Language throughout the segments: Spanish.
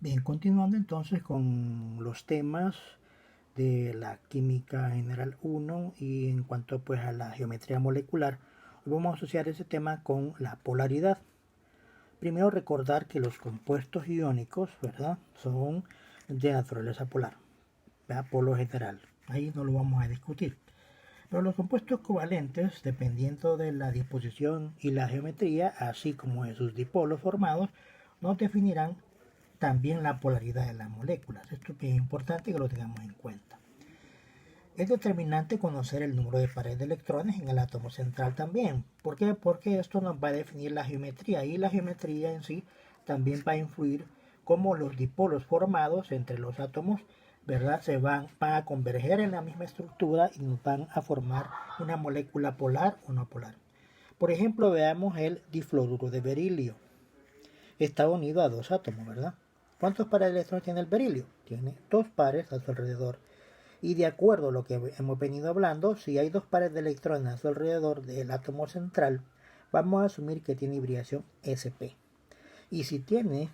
Bien, continuando entonces con los temas de la química general 1 y en cuanto pues a la geometría molecular, hoy vamos a asociar ese tema con la polaridad. Primero recordar que los compuestos iónicos, ¿verdad?, son de naturaleza polar, ¿verdad?, por lo general. Ahí no lo vamos a discutir. Pero los compuestos covalentes, dependiendo de la disposición y la geometría, así como de sus dipolos formados, nos definirán también la polaridad de las moléculas. Esto es bien importante que lo tengamos en cuenta. Es determinante conocer el número de pares de electrones en el átomo central también. ¿Por qué? Porque esto nos va a definir la geometría y la geometría en sí también va a influir cómo los dipolos formados entre los átomos, ¿verdad?, se van a converger en la misma estructura y nos van a formar una molécula polar o no polar. Por ejemplo, veamos el difluoruro de berilio. Está unido a dos átomos, ¿verdad? ¿Cuántos pares de electrones tiene el berilio? Tiene dos pares a su alrededor. Y de acuerdo a lo que hemos venido hablando, si hay dos pares de electrones a su alrededor del átomo central, vamos a asumir que tiene hibridación sp. Y si tiene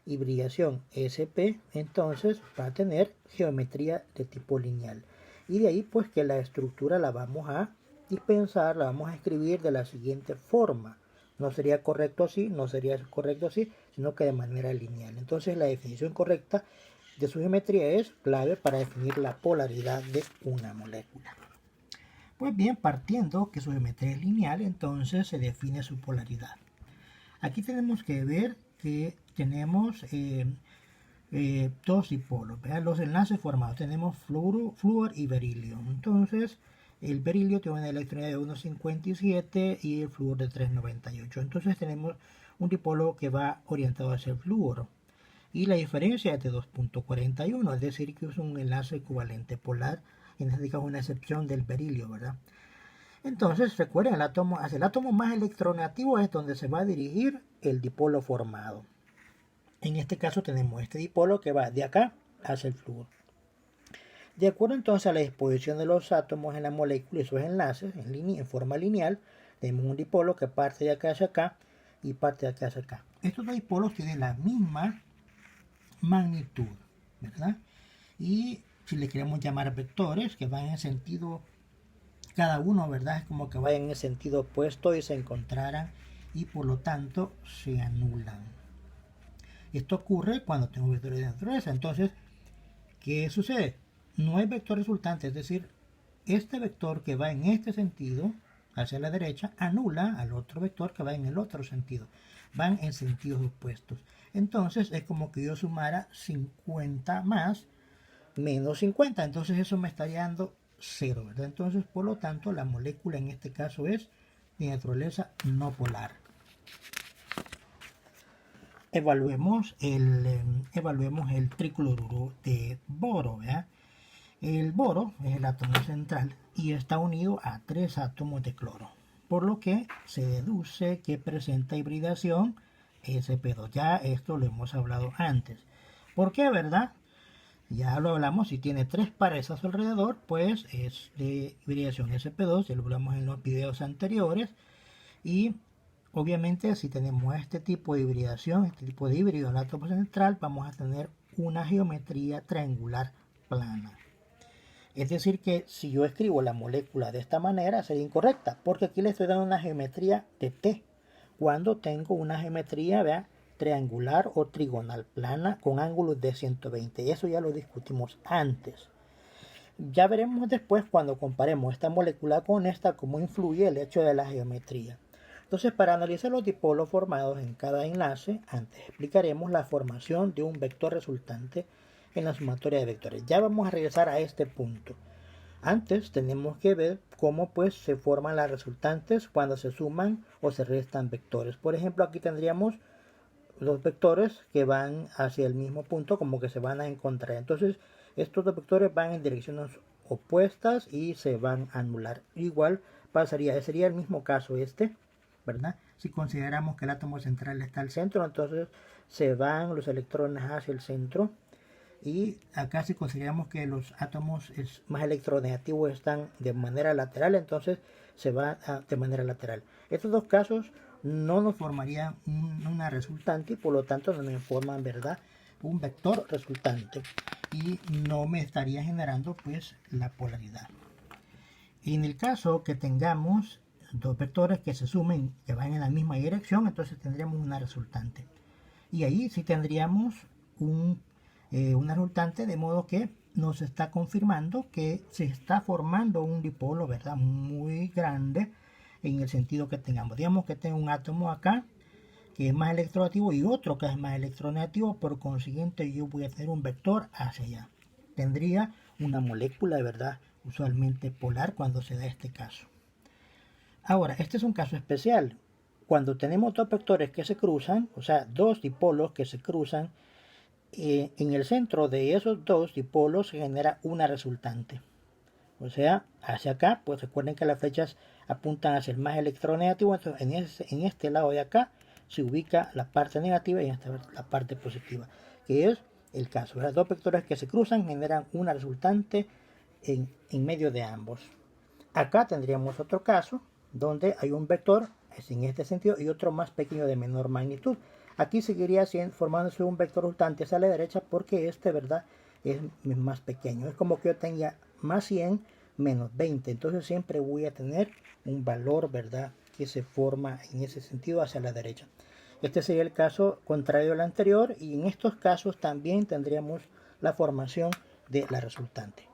hibridación sp, entonces va a tener geometría de tipo lineal. Y de ahí pues que la estructura la vamos a dispensar, la vamos a escribir de la siguiente forma. No sería correcto así, no sería correcto así, sino que de manera lineal. Entonces la definición correcta de su geometría es clave para definir la polaridad de una molécula. Pues bien, partiendo que su geometría es lineal, entonces se define su polaridad. Aquí tenemos que ver que tenemos dos dipolos, ¿verdad? Los enlaces formados. Tenemos flúor y berilio. Entonces, el berilio tiene una electronía de 1,57 y el flúor de 3,98. Entonces tenemos un dipolo que va orientado hacia el flúor. Y la diferencia es de 2,41, es decir, que es un enlace equivalente polar. En este caso, una excepción del berilio, ¿verdad? Entonces, recuerden, hacia el átomo más electronegativo es donde se va a dirigir el dipolo formado. En este caso tenemos este dipolo que va de acá hacia el flúor. De acuerdo entonces a la disposición de los átomos en la molécula y sus enlaces en forma lineal, tenemos un dipolo que parte de acá hacia acá y parte de acá hacia acá. Estos dos dipolos tienen la misma magnitud, ¿verdad? Y si le queremos llamar vectores que van en sentido, cada uno, ¿verdad?, es como que vayan en el sentido opuesto y se encontraran y por lo tanto se anulan. Esto ocurre cuando tengo vectores de naturaleza. Entonces, ¿qué sucede? No hay vector resultante, es decir, este vector que va en este sentido, hacia la derecha, anula al otro vector que va en el otro sentido. Van en sentidos opuestos. Entonces, es como que yo sumara 50 más menos 50. Entonces, eso me está dando 0, ¿verdad? Entonces, por lo tanto, la molécula en este caso es de naturaleza no polar. Evaluemos el tricloruro de boro, ¿verdad? El boro es el átomo central y está unido a 3 átomos de cloro, por lo que se deduce que presenta hibridación sp2. Ya esto lo hemos hablado antes. ¿Por qué, verdad? Ya lo hablamos, si tiene 3 pares a su alrededor, pues es de hibridación sp2, ya lo hablamos en los videos anteriores. Y obviamente si tenemos este tipo de hibridación, este tipo de híbrido en el átomo central, vamos a tener una geometría triangular plana. Es decir que si yo escribo la molécula de esta manera sería incorrecta, porque aquí le estoy dando una geometría de T, cuando tengo una geometría, ¿vea?, triangular o trigonal plana con ángulos de 120. Eso ya lo discutimos antes. Ya veremos después cuando comparemos esta molécula con esta cómo influye el hecho de la geometría. Entonces, para analizar los dipolos formados en cada enlace, antes explicaremos la formación de un vector resultante en la sumatoria de vectores. Ya vamos a regresar a este punto. Antes tenemos que ver cómo pues se forman las resultantes cuando se suman o se restan vectores. Por ejemplo, aquí tendríamos los vectores que van hacia el mismo punto, como que se van a encontrar. Entonces, estos dos vectores van en direcciones opuestas y se van a anular. Igual sería el mismo caso este, ¿verdad? Si consideramos que el átomo central está al centro, entonces se van los electrones hacia el centro. Y acá si consideramos que los átomos más electronegativos están de manera lateral, entonces se va de manera lateral. Estos dos casos no nos formarían una resultante y por lo tanto no nos forman, ¿verdad?, un vector resultante y no me estaría generando pues la polaridad. Y en el caso que tengamos dos vectores que se sumen, que van en la misma dirección, entonces tendríamos una resultante. Y ahí sí tendríamos una resultante, de modo que nos está confirmando que se está formando un dipolo, ¿verdad? Muy grande en el sentido que tengamos. Digamos que tengo un átomo acá que es más electronegativo y otro que es más electronegativo, por consiguiente yo voy a tener un vector hacia allá. Tendría una molécula, de verdad, usualmente polar cuando se da este caso. Ahora, este es un caso especial. Cuando tenemos dos vectores que se cruzan, o sea, dos dipolos que se cruzan, en el centro de esos dos dipolos se genera una resultante. O sea, hacia acá, pues recuerden que las flechas apuntan hacia el más electronegativo, entonces en este lado de acá se ubica la parte negativa y en esta la parte positiva, que es el caso. Los dos vectores que se cruzan generan una resultante en medio de ambos. Acá tendríamos otro caso donde hay un vector, es en este sentido, y otro más pequeño de menor magnitud. Aquí seguiría formándose un vector resultante hacia la derecha porque este, ¿verdad?, es más pequeño. Es como que yo tenga más 100 menos 20. Entonces siempre voy a tener un valor, ¿verdad?, que se forma en ese sentido hacia la derecha. Este sería el caso contrario al anterior y en estos casos también tendríamos la formación de la resultante.